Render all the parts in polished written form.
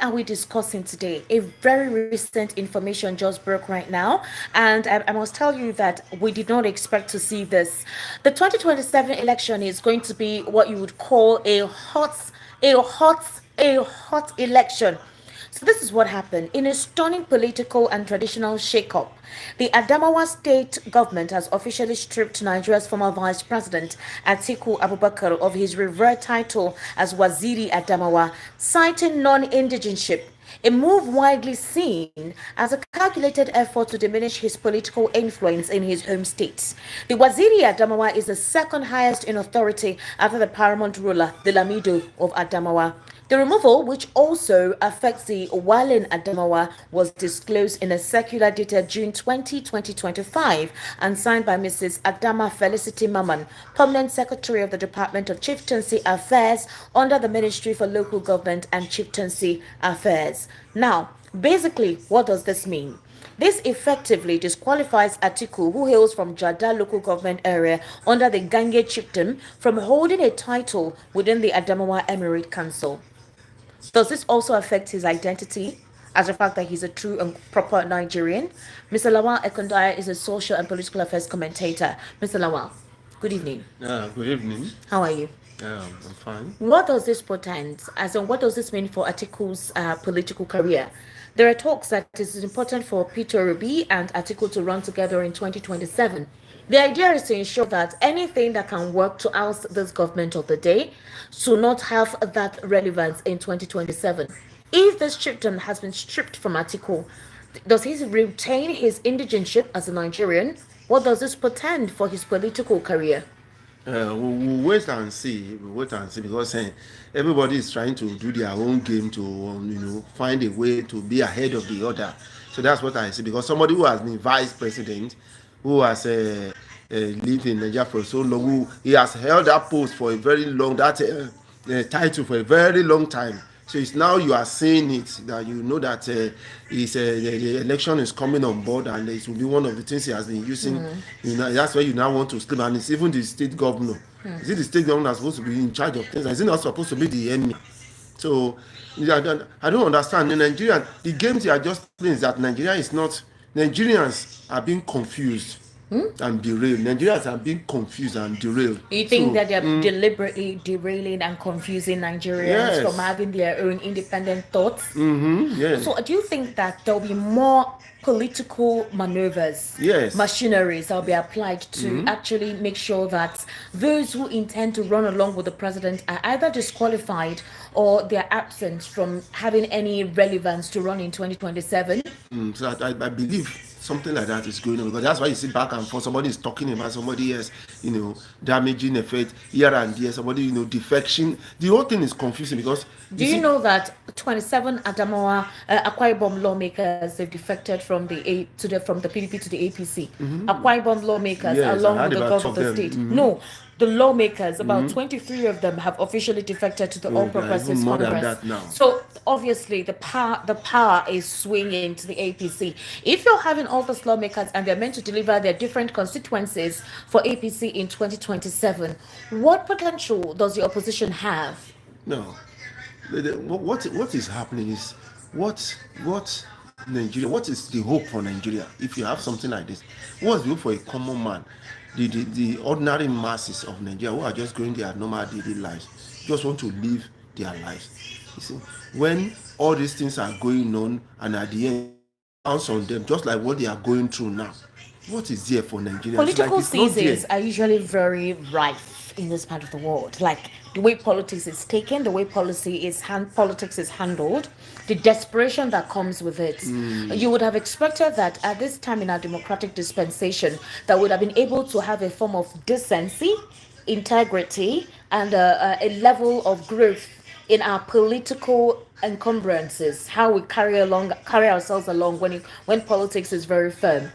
are we discussing today? A very recent information just broke right now, and I must tell you that we did not expect to see this. The 2027 election is going to be what you would call a hot election. So this is what happened. In a stunning political and traditional shakeup, the Adamawa state government has officially stripped Nigeria's former vice president Atiku Abubakar of his revered title as Waziri Adamawa, citing non-indigenship, a move widely seen as a calculated effort to diminish his political influence in his home state. The Waziri Adamawa is the second highest in authority after the paramount ruler, the Lamido of Adamawa. The removal, which also affects the Walin Adamawa, was disclosed in a circular dated June 2025 and signed by Mrs. Adama Felicity Maman, Permanent Secretary of the Department of Chieftaincy Affairs under the Ministry for Local Government and Chieftaincy Affairs. Now, basically, what does this mean? This effectively disqualifies Atiku, who hails from Jada local government area under the Gange chieftain, from holding a title within the Adamawa Emirate Council. Does this also affect his identity as the fact that he's a true and proper Nigerian? Mr. Lawal Ekundaya is a social and political affairs commentator. Mr. Lawal, good evening. Good evening. How are you? I'm fine. What does this portend? As in, what does this mean for Atiku's political career? There are talks that it is important for Peter Obi and Atiku to run together in 2027. The idea is to ensure that anything that can work to oust this government of the day should not have that relevance in 2027. If this chieftain has been stripped from Atiku, does he retain his indigenship as a Nigerian? What does this portend for his political career? We'll wait and see. Because everybody is trying to do their own game to find a way to be ahead of the other. So that's what I see. Because somebody who has been vice president, who has lived in Nigeria for so long, he has held that post for a very long, title for a very long time. So it's now you are seeing it, that you know that the election is coming on board, and it will be one of the things he has been using. That's why you now want to sleep, and it's even the state governor. Is it the state governor that's supposed to be in charge of things? Is it not supposed to be the enemy? So I don't understand. In Nigeria, the games they are just playing is that Nigerians are being confused and derailed. Nigerians are being confused and derailed. You think that they're deliberately derailing and confusing Nigerians from having their own independent thoughts? Yes. So do you think that there'll be more political maneuvers, machineries that will be applied to actually make sure that those who intend to run along with the president are either disqualified or they're absent from having any relevance to run in 2027? So I believe something like that is going on, because that's why you see back and forth. Somebody is talking about somebody else, damaging effect here and there. Somebody, defection. The whole thing is confusing because. Do you know that 27 Adamawa Akwa Ibom lawmakers have defected from the PDP to the APC? Akwa Ibom lawmakers, along with the Govt of the state. No, the lawmakers, about 23 of them have officially defected to the All Progressives Congress. So obviously the power is swinging to the APC. If you're having all those lawmakers and they're meant to deliver their different constituencies for APC in 2027, what potential does the opposition have? No. What is happening is what Nigeria, what is the hope for Nigeria if you have something like this? What's the hope for a common man, the ordinary masses of Nigeria who are just going their normal daily lives, just want to live their lives? You see, when all these things are going on and at the end bounce on them, just like what they are going through now, what is there for Nigeria? Political seasons are usually very rife in this part of the world, like the way politics is taken, the way politics is handled, the desperation that comes with it. You would have expected that at this time in our democratic dispensation that would have been able to have a form of decency, integrity, and a level of growth in our political encumbrances, how we carry ourselves along when politics is very firm.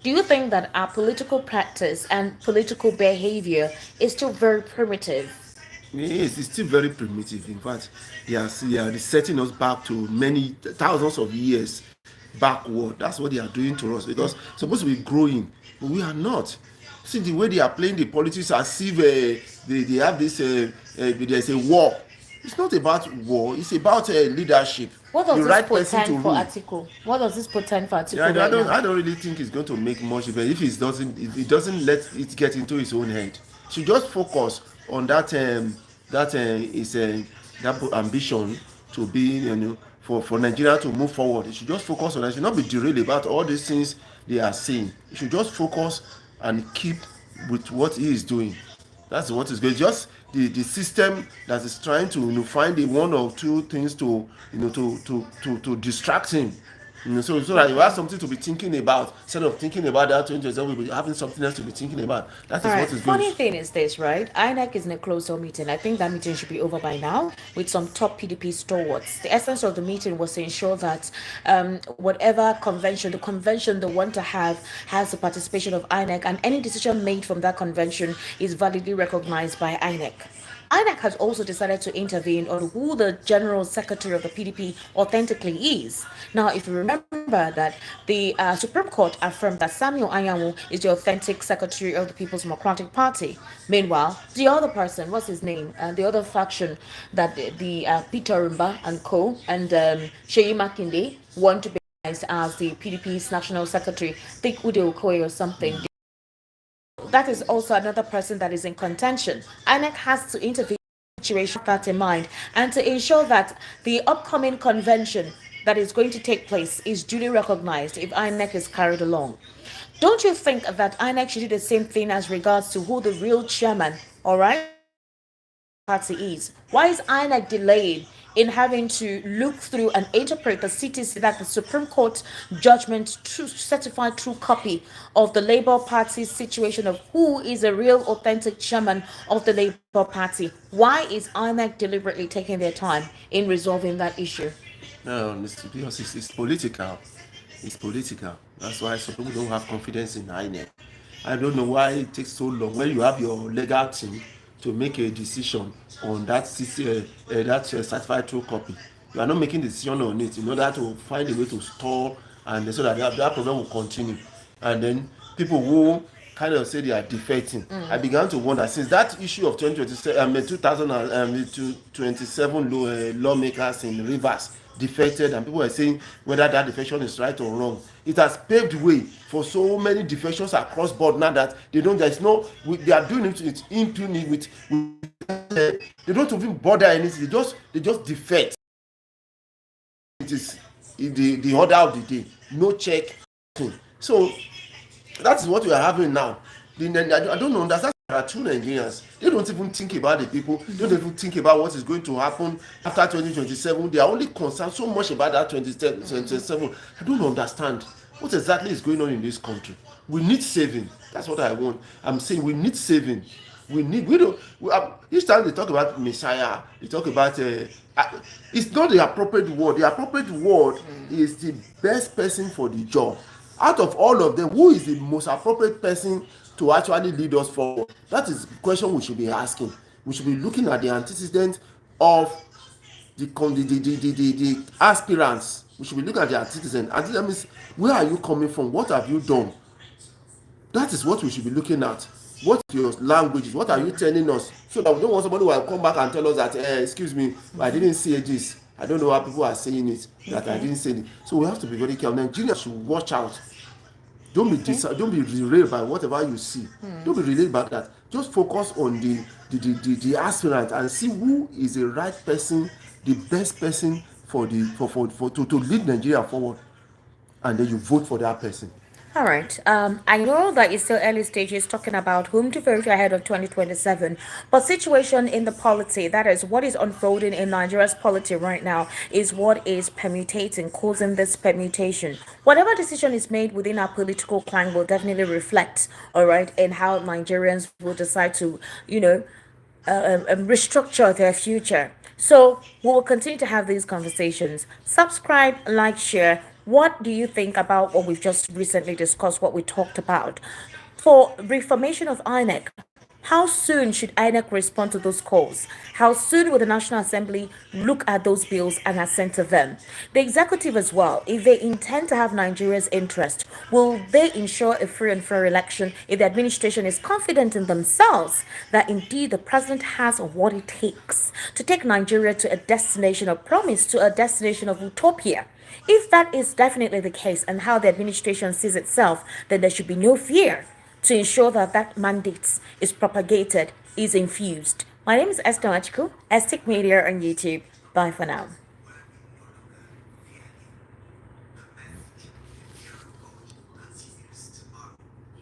Do you think that our political practice and political behavior is still very primitive? Yes, it's still very primitive. In fact, they are setting us back to many thousands of years backward. That's what they are doing to us, because supposed to be growing, but we are not. See the way they are playing the politics as if they have this there's a war. It's not about war, it's about leadership. What the does this right person to portend for rule. Atiku? What does this portend for Yeah, Atiku right now? I don't really think it's going to make much difference if he doesn't let it get into his own head. Should just focus on that is that ambition to be, for Nigeria to move forward. He should just focus on that. He should not be derailed about all these things they are saying. He should just focus and keep with what he is doing. That's what is good. Just the system that is trying to, find a one or two things to, to distract him. So that you have something to be thinking about instead of thinking about that 2027, we'll be having something else to be thinking about. That All is right. what is good. Funny thing is this, right? INEC is in a closed door meeting. I think that meeting should be over by now with some top PDP stalwarts. The essence of the meeting was to ensure that whatever convention, the convention they want to have has the participation of INEC, and any decision made from that convention is validly recognized by INEC. INEC has also decided to intervene on who the General Secretary of the PDP authentically is. Now, if you remember that the Supreme Court affirmed that Samuel Anyanwu is the authentic Secretary of the People's Democratic Party. Meanwhile, the other person, what's his name? The other faction that the Peter Rumba and co. and Sheyi Makinde want to be as the PDP's National Secretary, think Ude Okoye or something. That is also another person that is in contention. INEC has to intervene in the situation, that in mind, and to ensure that the upcoming convention that is going to take place is duly recognized if INEC is carried along. Don't you think that INEC should do the same thing as regards to who the real chairman, all right, party is? Why is INEC delayed in having to look through and interpret the CTC, that the Supreme Court judgment, true, certified true copy of the Labour Party's situation of who is a real authentic chairman of the Labour Party? Why is INEC deliberately taking their time in resolving that issue? No, because it's political. It's political. That's why some people don't have confidence in INEC. I don't know why it takes so long when you have your legal team to make a decision on that certified true copy. You are not making a decision on it in order to find a way to stall, and so that that problem will continue. And then people who kind of say they are defecting. I began to wonder, since that issue of 2027 lawmakers in Rivers defected, and people were saying whether that defection is right or wrong, it has paved way for so many defections across board now that there's no, they are doing it with impunity, they don't even bother anything, they just defect. It is the order of the day, no check. So that is what we are having now. I don't understand. There are two Nigerians. They don't even think about the people. They don't even think about what is going to happen after 2027. They are only concerned so much about that 2027. I don't understand what exactly is going on in this country. We need saving. That's what I want. I'm saying we need saving. Each time they talk about Messiah, they talk about it's not the appropriate word. The appropriate word is the best person for the job. Out of all of them, who is the most appropriate person to actually lead us forward? That is the question we should be asking. We should be looking at the antecedents of the aspirants. We should be looking at the antecedents. Antecedent means, where are you coming from? What have you done? That is what we should be looking at. What is your language? What are you telling us? So that we don't want somebody who will come back and tell us that, excuse me, I didn't say this. I don't know how people are saying it, that I didn't say it. So we have to be very careful. Nigerians should watch out. Don't be derailed by whatever you see. Don't be derailed by that. Just focus on the aspirant and see who is the right person, the best person to lead Nigeria forward, and then you vote for that person. All right. I know that it's still early stages talking about whom to vote ahead of 2027, but situation in the polity, that is what is unfolding in Nigeria's polity right now, is what is permutating, causing this permutation. Whatever decision is made within our political clan will definitely reflect, all right, in how Nigerians will decide to, restructure their future. So we will continue to have these conversations. Subscribe, like, share. What do you think about what we've just recently discussed, what we talked about? For reformation of INEC, How soon should INEC respond to those calls? How soon will the National Assembly look at those bills and assent to them? The executive as well, if they intend to have Nigeria's interest, will they ensure a free and fair election if the administration is confident in themselves that indeed the president has what it takes to take Nigeria to a destination of promise, to a destination of utopia? If that is definitely the case and how the administration sees itself, then there should be no fear to ensure that that mandate is propagated, is infused. My name is Esther Atiku, Estic Media on YouTube. Bye for now.